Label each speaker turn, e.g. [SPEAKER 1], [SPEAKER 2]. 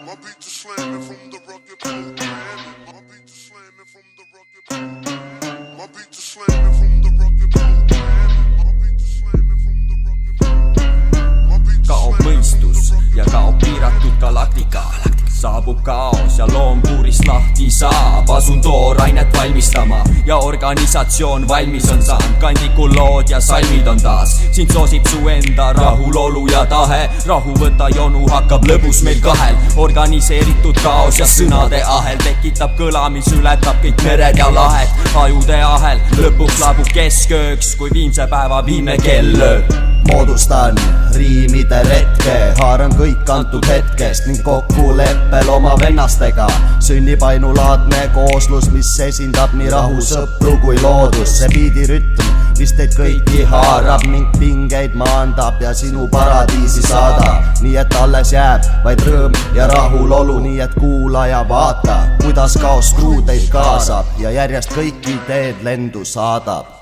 [SPEAKER 1] My beats are slamming from the rugged program. My beats are slamming from the rugged program. My beats are slamming from the rugged program. My beats are slamming from the rugged program. My beats are
[SPEAKER 2] Kaob mõistus ja kaob piiratud galaktika. Saabub kaos ja loom puurist lahti saab. Asun toorainet valmistama ja organisatsioon valmis on saanud. Kandikul lood ja salmid on taas. Sind soosib su enda rahulolu ja tahe. Rahu võta jonu, hakkab lõbus meil kahel. Organiseeritud kaos ja sõnade ahel tekitab kõla, mis ületab kõik mered ja lahed. Ajude ahel lõpuks laabub keskööks, kui viimse päeva viime kell lööb.
[SPEAKER 3] Moodustan riimide retke, haaran kõik antud hetkest ning kokkuleppel oma vennastega sünnib ainulaadne kooslus, mis esindab nii rahu, sõpru kui loodust. See biidirütm, mis teid kõiki haarab ning pingeid maandab ja sinu paradiisi saadab. Nii et alles jääb vaid rõõm ja rahulolu, nii et kuula ja vaata, kuidas kaos truudeid kaasab ja järjest kõiki teed lendu saadab.